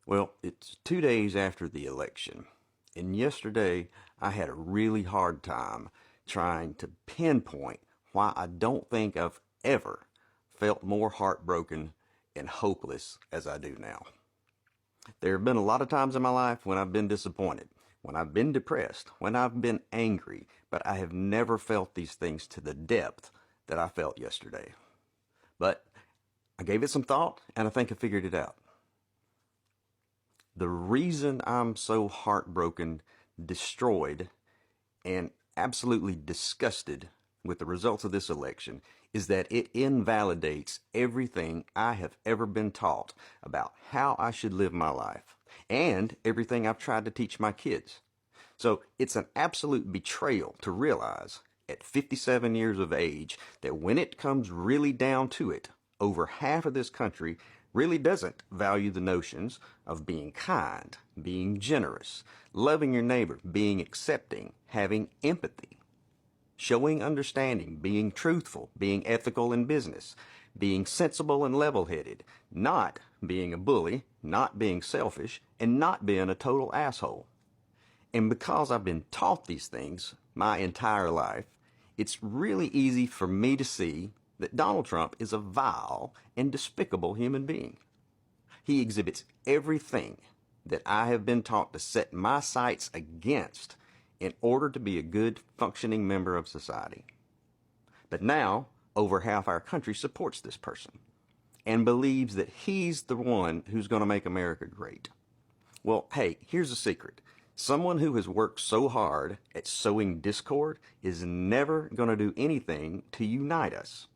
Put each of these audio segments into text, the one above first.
Well, it's 2 days after the election, and yesterday I had a really hard time trying to pinpoint why I don't think I've ever felt more heartbroken and hopeless as I do now. There have been a lot of times in my life when I've been disappointed, when I've been depressed, when I've been angry, but I have never felt these things to the depth that I felt yesterday. But I gave it some thought, and I think I figured it out. The reason I'm so heartbroken, destroyed, and absolutely disgusted with the results of this election is that it invalidates everything I have ever been taught about how I should live my life and everything I've tried to teach my kids. So it's an absolute betrayal to realize at 57 years of age that when it comes really down to it, over half of this country really doesn't value the notions of being kind, being generous, loving your neighbor, being accepting, having empathy, showing understanding, being truthful, being ethical in business, being sensible and level-headed, not being a bully, not being selfish, and not being a total asshole. And because I've been taught these things my entire life, it's really easy for me to see that Donald Trump is a vile and despicable human being. He exhibits everything that I have been taught to set my sights against in order to be a good functioning member of society. But now, over half our country supports this person and believes that he's the one who's going to make America great. Well, hey, here's a secret. Someone who has worked so hard at sowing discord is never going to do anything to unite us.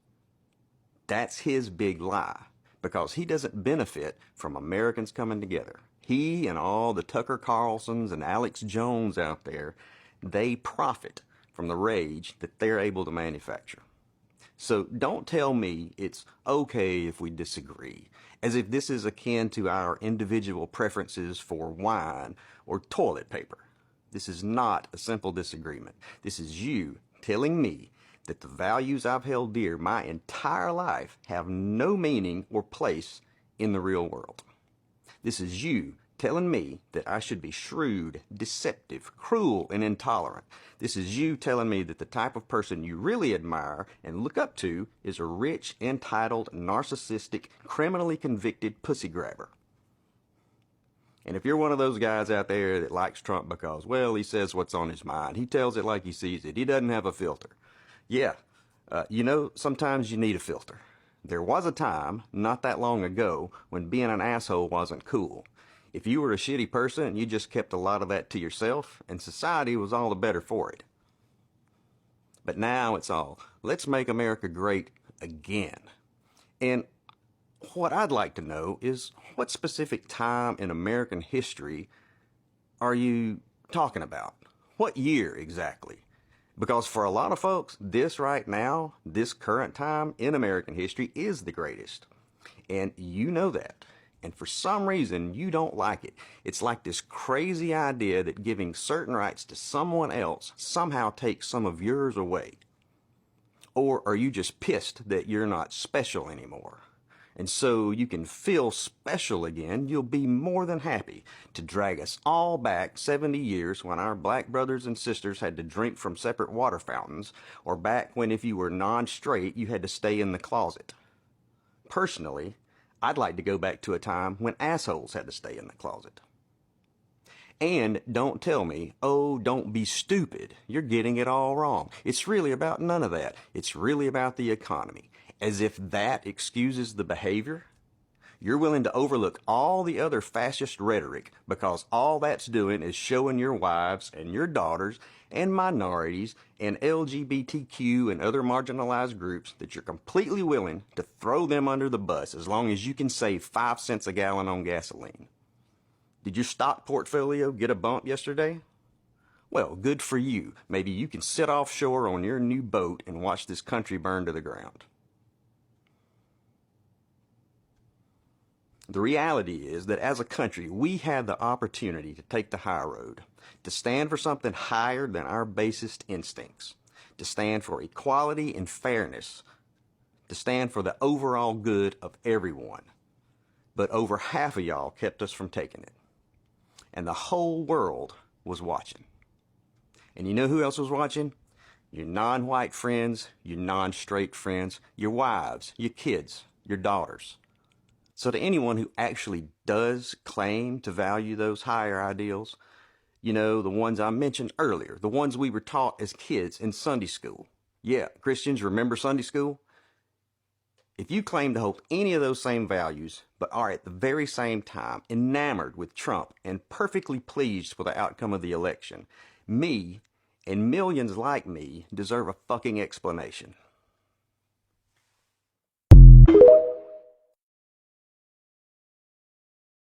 That's his big lie, because he doesn't benefit from Americans coming together. He and all the Tucker Carlsons and Alex Jones out there, they profit from the rage that they're able to manufacture. So don't tell me it's okay if we disagree, as if this is akin to our individual preferences for wine or toilet paper. This is not a simple disagreement. This is you telling me that the values I've held dear my entire life have no meaning or place in the real world. This is you telling me that I should be shrewd, deceptive, cruel, and intolerant. This is you telling me that the type of person you really admire and look up to is a rich, entitled, narcissistic, criminally convicted pussy grabber. And if you're one of those guys out there that likes Trump because, well, he says what's on his mind, he tells it like he sees it, he doesn't have a filter. Yeah, sometimes you need a filter. There was a time, not that long ago, when being an asshole wasn't cool. If you were a shitty person, you just kept a lot of that to yourself, and society was all the better for it. But now it's all, let's make America great again. And what I'd like to know is, what specific time in American history are you talking about? What year exactly? Because for a lot of folks, this right now, this current time in American history is the greatest. And you know that. And for some reason, you don't like it. It's like this crazy idea that giving certain rights to someone else somehow takes some of yours away. Or are you just pissed that you're not special anymore? And so you can feel special again, you'll be more than happy to drag us all back 70 years when our black brothers and sisters had to drink from separate water fountains, or back when if you were non-straight, you had to stay in the closet. Personally, I'd like to go back to a time when assholes had to stay in the closet. And don't tell me, oh, don't be stupid. You're getting it all wrong. It's really about none of that. It's really about the economy. As if that excuses the behavior. You're willing to overlook all the other fascist rhetoric because all that's doing is showing your wives and your daughters and minorities and LGBTQ and other marginalized groups that you're completely willing to throw them under the bus as long as you can save 5 cents a gallon on gasoline. Did your stock portfolio get a bump yesterday? Well, good for you. Maybe you can sit offshore on your new boat and watch this country burn to the ground. The reality is that as a country, we had the opportunity to take the high road, to stand for something higher than our basest instincts, to stand for equality and fairness, to stand for the overall good of everyone. but over half of y'all kept us from taking it. And the whole world was watching. And you know who else was watching? Your non-white friends, your non-straight friends, your wives, your kids, your daughters. So to anyone who actually does claim to value those higher ideals, you know, the ones I mentioned earlier, the ones we were taught as kids in Sunday school. Yeah, Christians, remember Sunday school? If you claim to hold any of those same values, but are at the very same time enamored with Trump and perfectly pleased with the outcome of the election, me and millions like me deserve a fucking explanation.